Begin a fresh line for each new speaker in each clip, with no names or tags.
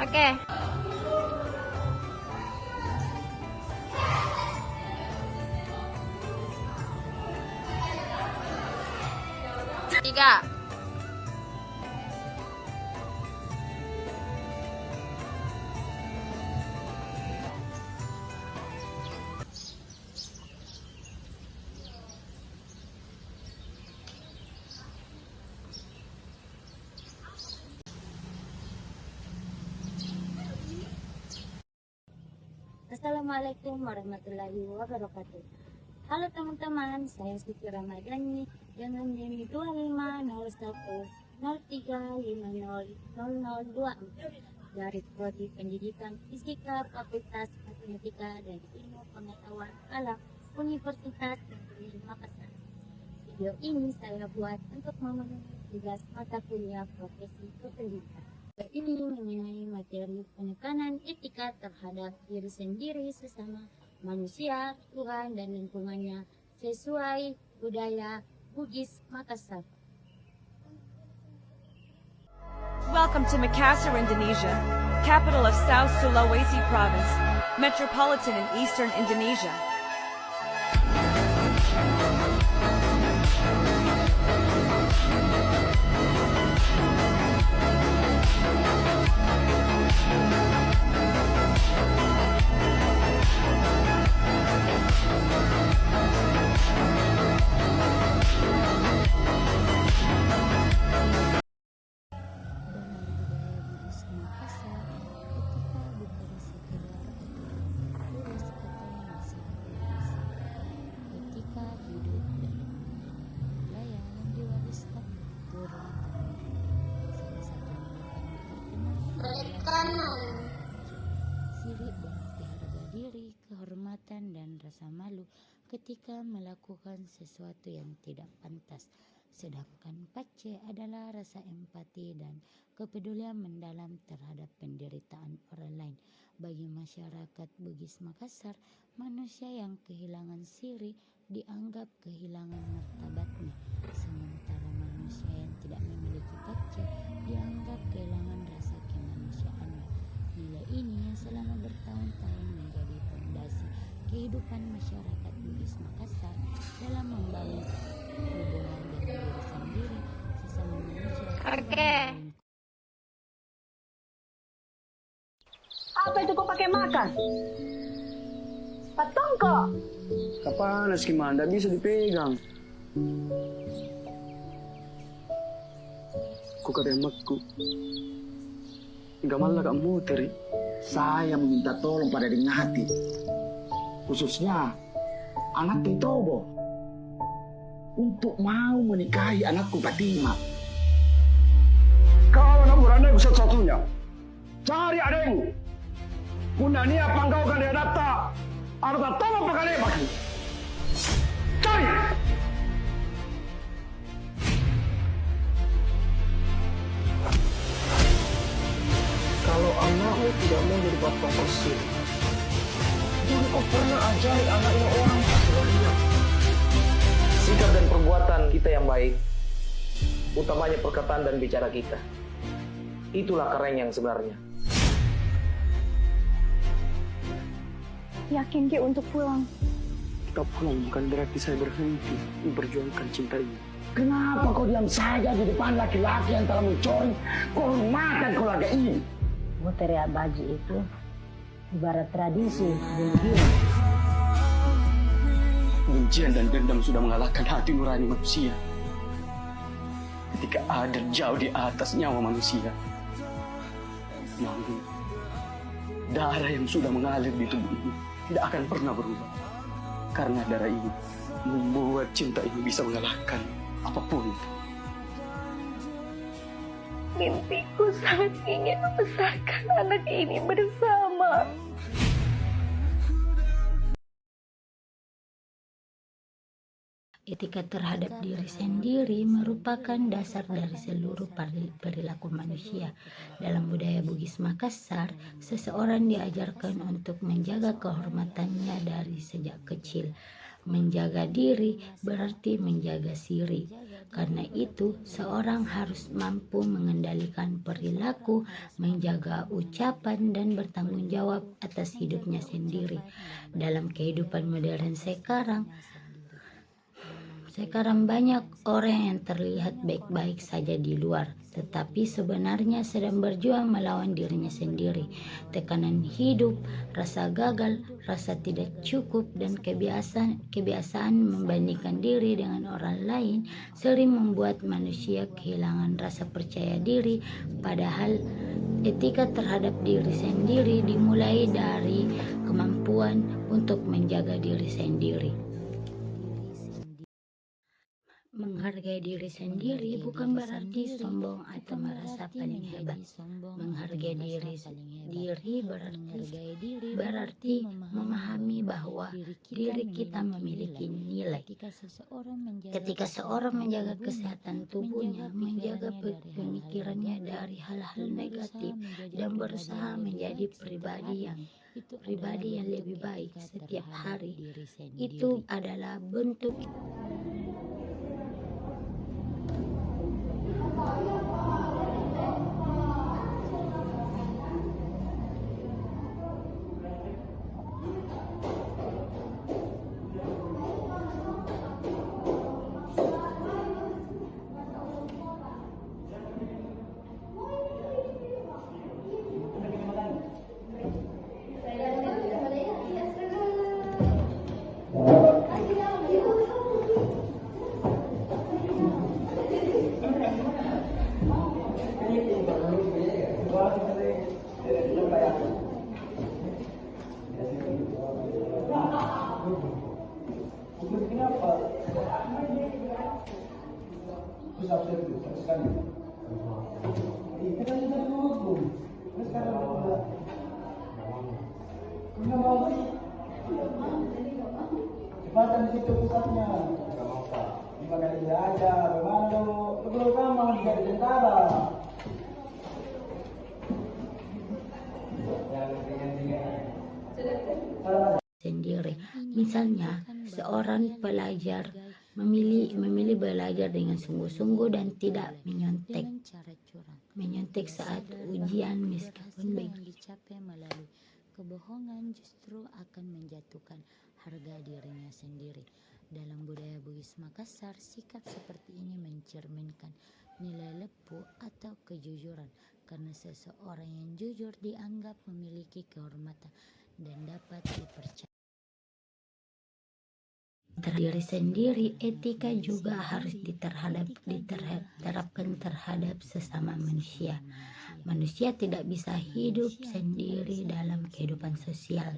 Oke. Tiga.
Assalamualaikum warahmatullahi wabarakatuh. Halo teman-teman, saya Siti Ramadhani dengan NIM 250103500024 dari Prodi Pendidikan Fisika Fakultas Matematika dan Ilmu Pengetahuan Alam Universitas Negeri Makassar. Video ini saya buat untuk memenuhi tugas mata kuliah profesi kependidikan. Ini mengenai materi penekanan etika terhadap diri sendiri, sesama manusia, Tuhan, dan lingkungannya sesuai budaya Bugis Makassar.
Welcome to Makassar, Indonesia, capital of South Sulawesi Province, metropolitan in eastern Indonesia.
Siri berarti harga diri, kehormatan, dan rasa malu ketika melakukan sesuatu yang tidak pantas. Sedangkan pace adalah rasa empati dan kepedulian mendalam terhadap penderitaan orang lain. Bagi masyarakat Bugis Makassar, manusia yang kehilangan siri dianggap kehilangan martabatnya, sementara manusia yang tidak memiliki pace dianggap kehilangan rasa kemanusiaannya. Nilai ini yang selama bertahun-tahun menjadi fondasi kehidupan masyarakat Bugis Makassar dalam membangun hubungan dengan diri sendiri, sesama manusia.
Oke.
Apa itu kau pakai makan? Patongko.
Kapanas gimana? Nggak bisa dipegang. Ku kata emakku. Enggak malah kak muteri.
Saya meminta tolong pada dengan hati, khususnya anak Tobo, untuk mau menikahi anakku Fatima.
Kau nak merandai satu-satunya. Cari adekmu. Kuna nia panggau kan dia data. Arta tolong pakai bagi. Cari. Kalau anakmu tidak mau jadi bapak bersih, jadi kau pernah ajari anaknya orang tak.
Sikap dan perbuatan kita yang baik, utamanya perkataan dan bicara kita, itulah keren yang sebenarnya.
Yakin Ki untuk pulang?
Kita pulang bukan berarti saya berhenti memperjuangkan cinta ini.
Kenapa kau diam saja di depan laki-laki yang telah mencuri kehormatan keluarga ini?
Muteri Abaji itu ibarat tradisi bunuh diri.
Kebencian dan dendam sudah mengalahkan hati nurani manusia. Ketika ada jauh di atas nyawa manusia. Namun, darah yang sudah mengalir di tubuh ini tidak akan pernah berubah. Karena darah ini membuat cinta ini bisa mengalahkan apapun.
Mimpiku sangat ingin membesarkan anak ini bersama.
Etika terhadap diri sendiri merupakan dasar dari seluruh perilaku manusia. Dalam budaya Bugis Makassar, seseorang diajarkan untuk menjaga kehormatannya dari sejak kecil. Menjaga diri berarti menjaga siri. Karena itu, seorang harus mampu mengendalikan perilaku, menjaga ucapan, dan bertanggung jawab atas hidupnya sendiri. Dalam kehidupan modern sekarang banyak orang yang terlihat baik-baik saja di luar, tetapi sebenarnya sedang berjuang melawan dirinya sendiri. Tekanan hidup, rasa gagal, rasa tidak cukup, dan kebiasaan membandingkan diri dengan orang lain sering membuat manusia kehilangan rasa percaya diri. Padahal etika terhadap diri sendiri dimulai dari kemampuan untuk menjaga diri sendiri. Menghargai diri sendiri bukan berarti sombong atau merasa paling hebat. Menghargai diri berarti memahami bahwa diri kita memiliki nilai. Ketika seorang menjaga kesehatan tubuhnya, menjaga pemikirannya dari hal-hal negatif, dan berusaha menjadi pribadi yang lebih baik setiap hari, itu adalah bentuk
Jembatan di situ pusatnya. Gimana dia aja, bagaimana lu kamu jadi tentara.
sendiri. Misalnya, seorang pelajar memilih belajar dengan sungguh-sungguh dan tidak menyontek saat ujian meskipun dicapai melalui kebohongan justru akan menjatuhkan harga dirinya sendiri. Dalam budaya Bugis Makassar, sikap seperti ini mencerminkan nilai lepuh atau kejujuran, karena seseorang yang jujur dianggap memiliki kehormatan dan dapat dipercaya. Diri sendiri, etika juga harus diterapkan terhadap sesama manusia. Manusia tidak bisa hidup sendiri dalam kehidupan sosial.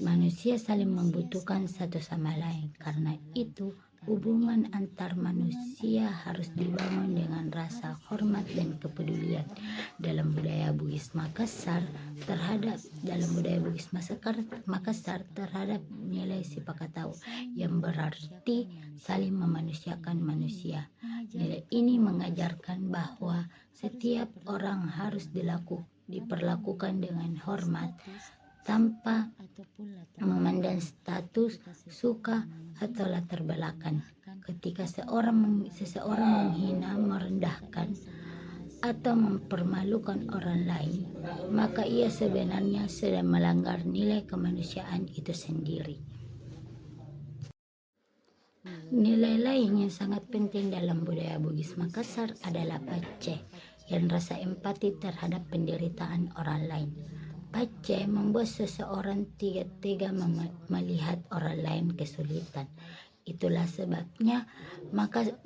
Manusia saling membutuhkan satu sama lain. Karena itu, hubungan antar manusia harus dibangun dengan rasa hormat dan kepedulian. Dalam budaya Bugis Makassar terhadap nilai sipakatau yang berarti saling memanusiakan manusia. Nilai ini mengajarkan bahwa setiap orang harus diperlakukan dengan hormat tanpa memandang status, suka, atau latar belakang. Ketika seseorang menghina, merendahkan, atau mempermalukan orang lain, maka ia sebenarnya sedang melanggar nilai kemanusiaan itu sendiri. Nilai lain yang sangat penting dalam budaya Bugis Makassar adalah pacce, yang rasa empati terhadap penderitaan orang lain. Pacce membuat seseorang tega melihat orang lain kesulitan. Itulah sebabnya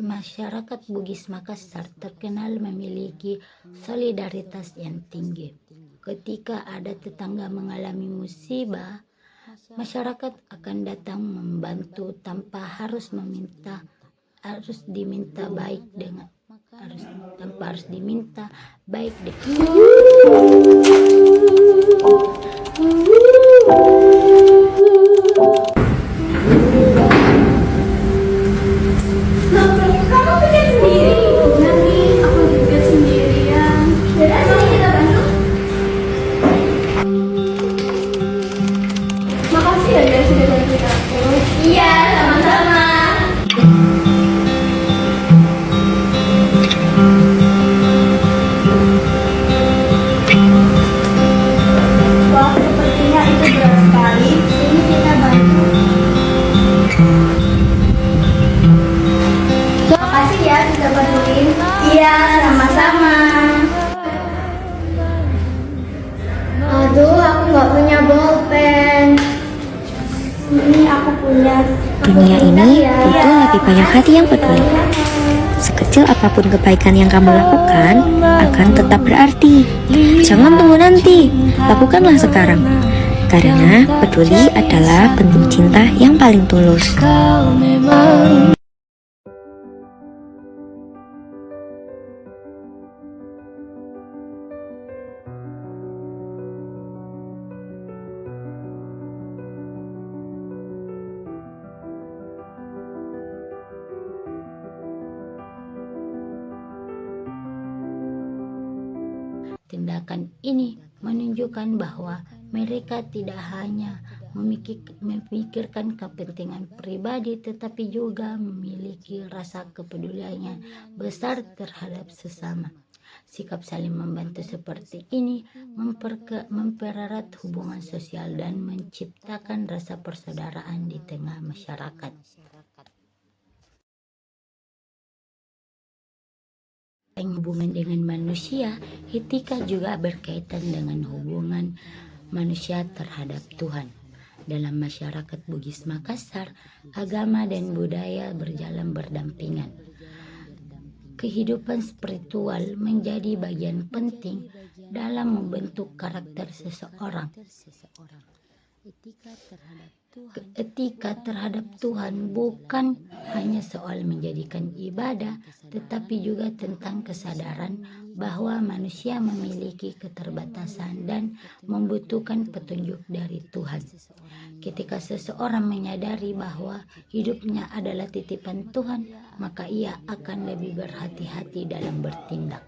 masyarakat Bugis Makassar terkenal memiliki solidaritas yang tinggi. Ketika ada tetangga mengalami musibah, masyarakat akan datang membantu tanpa harus diminta baik dengan
Makasih ya guys sudah bantuin aku. sudah bantuin. Iya, sama-sama. Aduh, aku nggak punya bolpen. Ini aku punya.
Dunia ini butuh lebih banyak hati yang peduli. Sekecil apapun kebaikan yang kamu lakukan akan tetap berarti. Jangan tunggu nanti, lakukanlah sekarang. Karena peduli adalah bentuk cinta yang paling tulus.
Tindakan ini menunjukkan bahwa mereka tidak hanya memikirkan kepentingan pribadi, tetapi juga memiliki rasa kepedulian yang besar terhadap sesama. Sikap saling membantu seperti ini mempererat hubungan sosial dan menciptakan rasa persaudaraan di tengah masyarakat. Hubungan dengan manusia, etika juga berkaitan dengan hubungan manusia terhadap Tuhan. Dalam masyarakat Bugis Makassar, agama dan budaya berjalan berdampingan. Kehidupan spiritual menjadi bagian penting dalam membentuk karakter seseorang. Etika terhadap Tuhan bukan hanya soal menjadikan ibadah, tetapi juga tentang kesadaran bahwa manusia memiliki keterbatasan dan membutuhkan petunjuk dari Tuhan. Ketika seseorang menyadari bahwa hidupnya adalah titipan Tuhan, maka ia akan lebih berhati-hati dalam bertindak.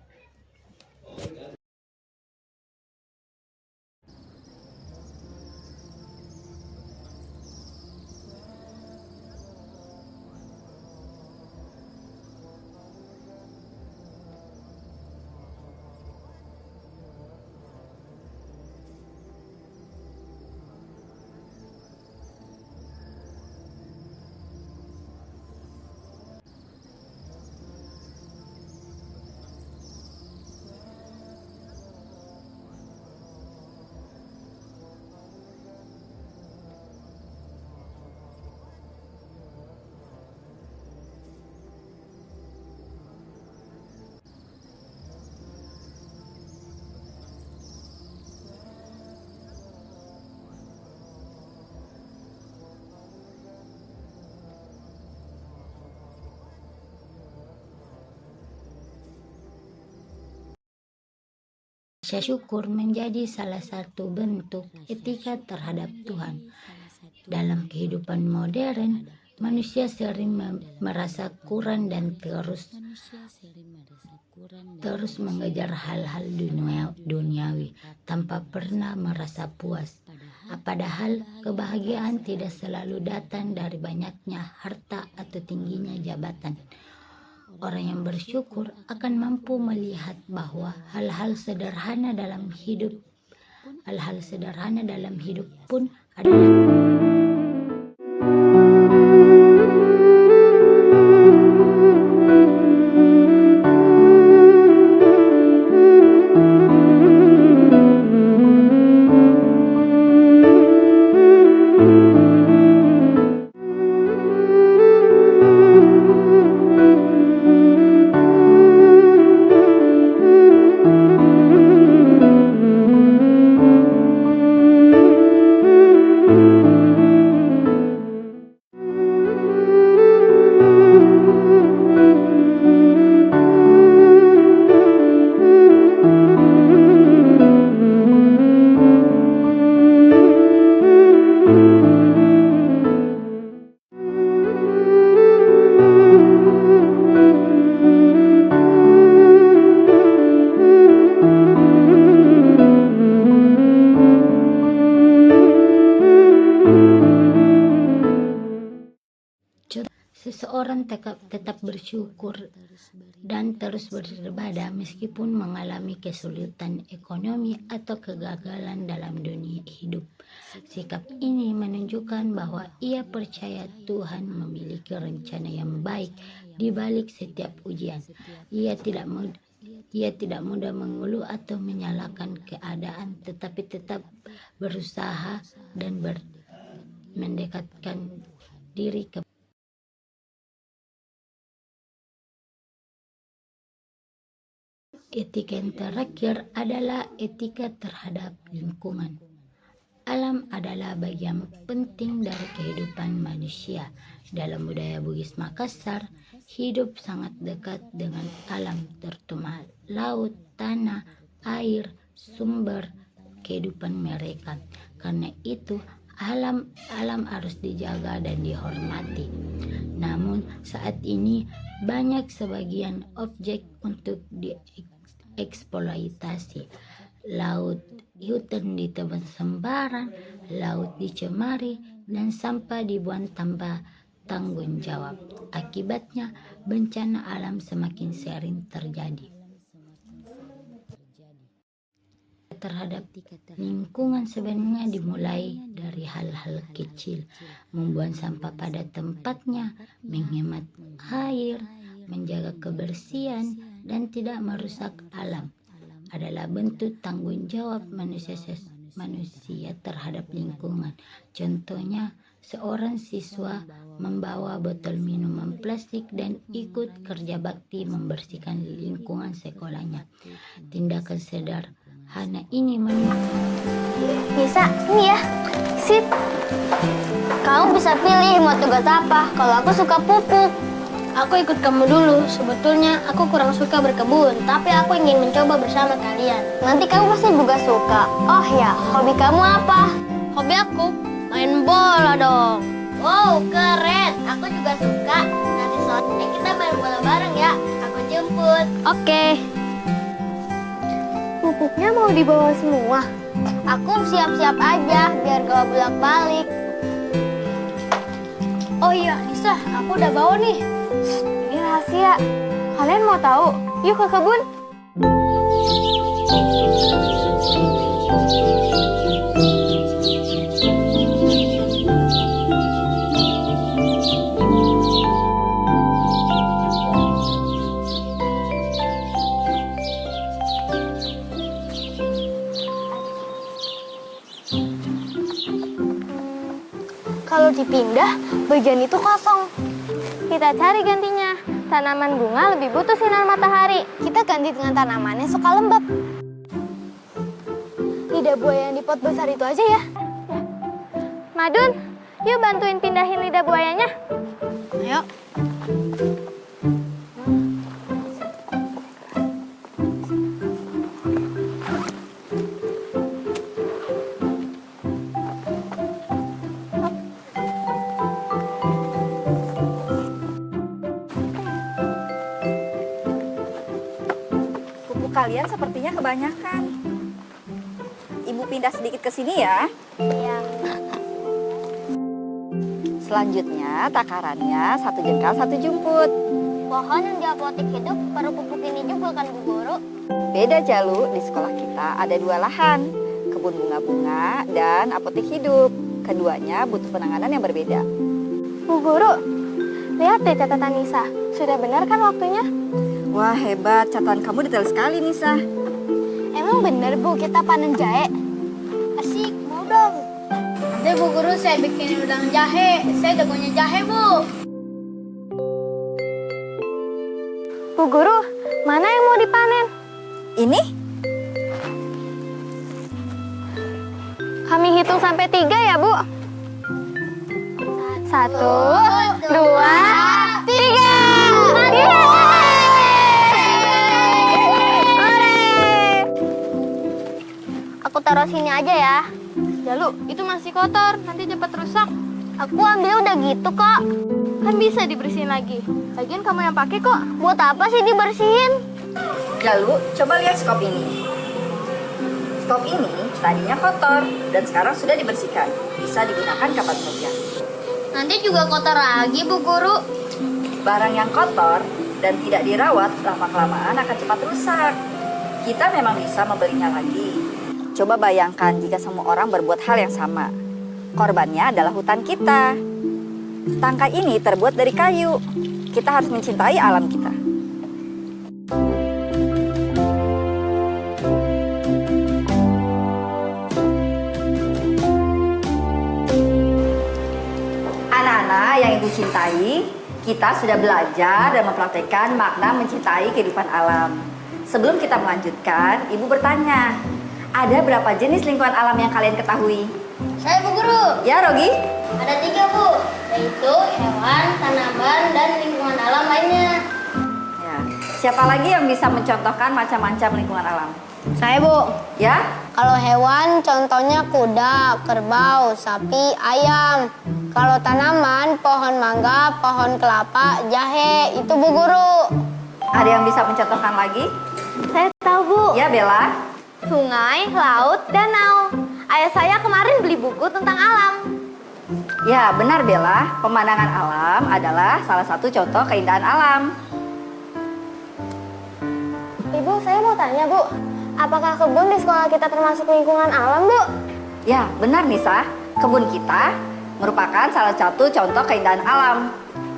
Rasa syukur menjadi salah satu bentuk etika terhadap Tuhan. Dalam kehidupan modern, manusia sering merasa kurang dan terus mengejar hal-hal duniawi tanpa pernah merasa puas. Padahal kebahagiaan tidak selalu datang dari banyaknya harta atau tingginya jabatan. Orang yang bersyukur akan mampu melihat bahwa hal-hal sederhana dalam hidup pun adalah akan tetap bersyukur dan terus beribadah meskipun mengalami kesulitan ekonomi atau kegagalan dalam dunia hidup. Sikap ini menunjukkan bahwa ia percaya Tuhan memiliki rencana yang baik di balik setiap ujian. Ia tidak mudah mengeluh atau menyalahkan keadaan, tetapi tetap berusaha dan mendekatkan diri ke etika yang terakhir adalah etika terhadap lingkungan. Alam adalah bagian penting dari kehidupan manusia. Dalam budaya Bugis Makassar, hidup sangat dekat dengan alam, terutama laut, tanah, air, sumber kehidupan mereka. Karena itu, alam harus dijaga dan dihormati. Namun, saat ini banyak sebagian objek untuk dieksploitasi. Laut, hutan ditebang sembarang, laut dicemari, dan sampah dibuang tanpa tanggung jawab. Akibatnya, bencana alam semakin sering terjadi. Terhadap lingkungan sebenarnya dimulai dari hal-hal kecil, membuang sampah pada tempatnya, menghemat air, menjaga kebersihan, dan tidak merusak alam adalah bentuk tanggung jawab manusia terhadap lingkungan. Contohnya, seorang siswa membawa botol minuman plastik dan ikut kerja bakti membersihkan lingkungan sekolahnya. Tindakan sederhana ini
Bisa, ini ya. Sip. Kamu bisa pilih mau tugas apa. Kalau aku suka pupuk. Aku ikut kamu dulu. Sebetulnya aku kurang suka berkebun, tapi aku ingin mencoba bersama kalian. Nanti kamu pasti juga suka. Oh ya, hobi kamu apa? Hobi aku main bola dong. Wow, keren. Aku juga suka. Nanti sore kita main bola bareng ya. Aku jemput. Oke. Pupuknya mau dibawa semua? Aku siap-siap aja biar gak bolak-balik. Oh iya, Nisa, aku udah bawa nih. Ini rahasia. Kalian mau tahu? Yuk ke kebun. Kalau dipindah, bagian itu kosong. Kita cari gantinya. Tanaman bunga lebih butuh sinar matahari. Kita ganti dengan tanaman yang suka lembab. Lidah buaya yang di pot besar itu aja ya. Madun, yuk bantuin pindahin lidah buayanya. Ayo.
Kalian sepertinya kebanyakan. Ibu pindah sedikit ke sini ya.
Iya.
Selanjutnya takarannya 1 jengkal 1 jumput.
Pohon yang di apotek hidup perlu pupuk ini juga kan Bu Guru?
Beda Jalu, di sekolah kita ada 2 lahan. Kebun bunga-bunga dan apotek hidup. Keduanya butuh penanganan yang berbeda.
Bu Guru, lihat deh catatan Nisa. Sudah benar kan waktunya?
Wah hebat, catatan kamu detail sekali Nisa.
Emang bener Bu kita panen jahe? Asik, mau dong. Nanti Bu Guru saya bikinin udang jahe. Saya jagonya jahe Bu. Bu Guru, mana yang mau dipanen?
Ini?
Kami hitung sampai 3 ya Bu. 1, 2, 3. Aku taruh sini aja ya. Jalu, itu masih kotor, nanti cepat rusak. Aku ambil udah gitu kok. Kan bisa dibersihin lagi. Lagian kamu yang pakai kok. Buat apa sih dibersihin?
Jalu, coba lihat skop ini. Skop ini tadinya kotor dan sekarang sudah dibersihkan. Bisa digunakan kapan saja.
Nanti juga kotor lagi Bu Guru.
Barang yang kotor dan tidak dirawat lama-kelamaan akan cepat rusak. Kita memang bisa membelinya lagi. Coba bayangkan jika semua orang berbuat hal yang sama. Korbannya adalah hutan kita. Tangkai ini terbuat dari kayu. Kita harus mencintai alam kita. Anak-anak yang Ibu cintai, kita sudah belajar dan mempraktekkan makna mencintai kehidupan alam. Sebelum kita melanjutkan, Ibu bertanya, ada berapa jenis lingkungan alam yang kalian ketahui?
Saya Bu Guru.
Ya, Rogi?
Ada 3 Bu, yaitu hewan, tanaman, dan lingkungan alam lainnya.
Ya. Siapa lagi yang bisa mencontohkan macam-macam lingkungan alam?
Saya Bu.
Ya?
Kalau hewan contohnya kuda, kerbau, sapi, ayam. Kalau tanaman pohon mangga, pohon kelapa, jahe. Itu Bu Guru.
Ada yang bisa mencontohkan lagi?
Saya tahu, Bu.
Ya, Bella?
Sungai, laut, danau. Ayah saya kemarin beli buku tentang alam.
Ya, benar Bella. Pemandangan alam adalah salah satu contoh keindahan alam.
Ibu, saya mau tanya Bu, apakah kebun di sekolah kita termasuk lingkungan alam Bu?
Ya, benar Nisa. Kebun kita merupakan salah satu contoh keindahan alam.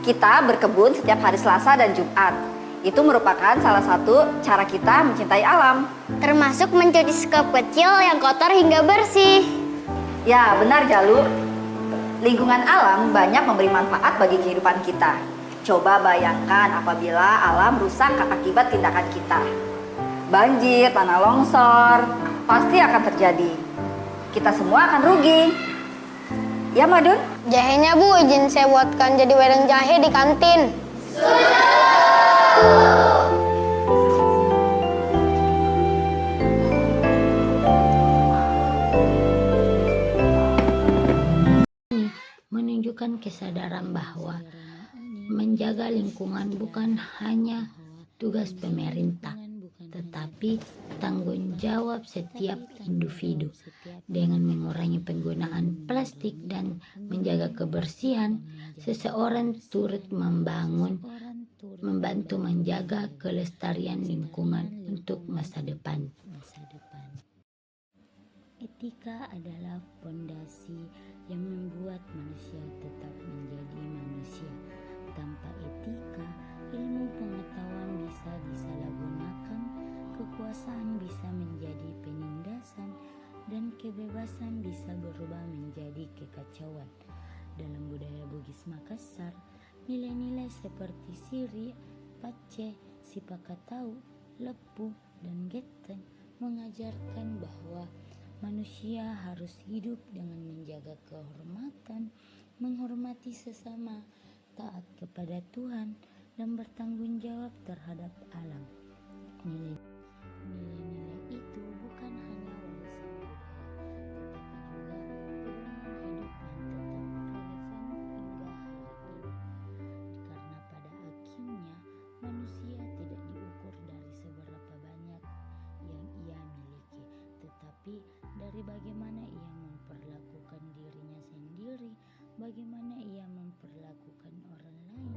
Kita berkebun setiap hari Selasa dan Jumat. Itu merupakan salah satu cara kita mencintai alam.
Termasuk mencuci sekop kecil yang kotor hingga bersih.
Ya, benar Jalu. Lingkungan alam banyak memberi manfaat bagi kehidupan kita. Coba bayangkan apabila alam rusak akibat tindakan kita. Banjir, tanah longsor, pasti akan terjadi. Kita semua akan rugi. Ya, Madun?
Jahenya Bu, izin saya buatkan jadi wedang jahe di kantin.
Menunjukkan kesadaran bahwa menjaga lingkungan bukan hanya tugas pemerintah, tetapi tanggung jawab setiap individu. Dengan mengurangi penggunaan plastik dan menjaga kebersihan, seseorang turut membantu menjaga kelestarian lingkungan untuk masa depan. Etika adalah fondasi yang membuat manusia tetap menjadi manusia. Tanpa etika, ilmu pengetahuan bisa disalahgunakan, kekuasaan bisa menjadi penindasan, dan kebebasan bisa berubah menjadi kekacauan. Dalam budaya Bugis Makassar, nilai-nilai seperti siri, pace, sipakatau, lepu, dan geteng mengajarkan bahwa manusia harus hidup dengan menjaga kehormatan, menghormati sesama, taat kepada Tuhan, dan bertanggung jawab terhadap alam. Nilai-nilai itu bukan hanya warisan budaya, tetapi juga pedoman hidup yang tetap relevan hingga hari ini. Karena pada akhirnya manusia tidak diukur dari seberapa banyak yang ia miliki, tetapi dari bagaimana ia memperlakukan dirinya sendiri, bagaimana ia memperlakukan orang lain,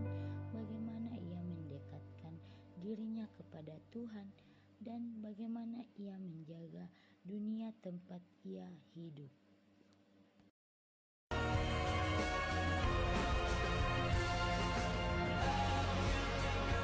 bagaimana ia mendekatkan dirinya kepada Tuhan, dan bagaimana ia menjaga dunia tempat ia hidup.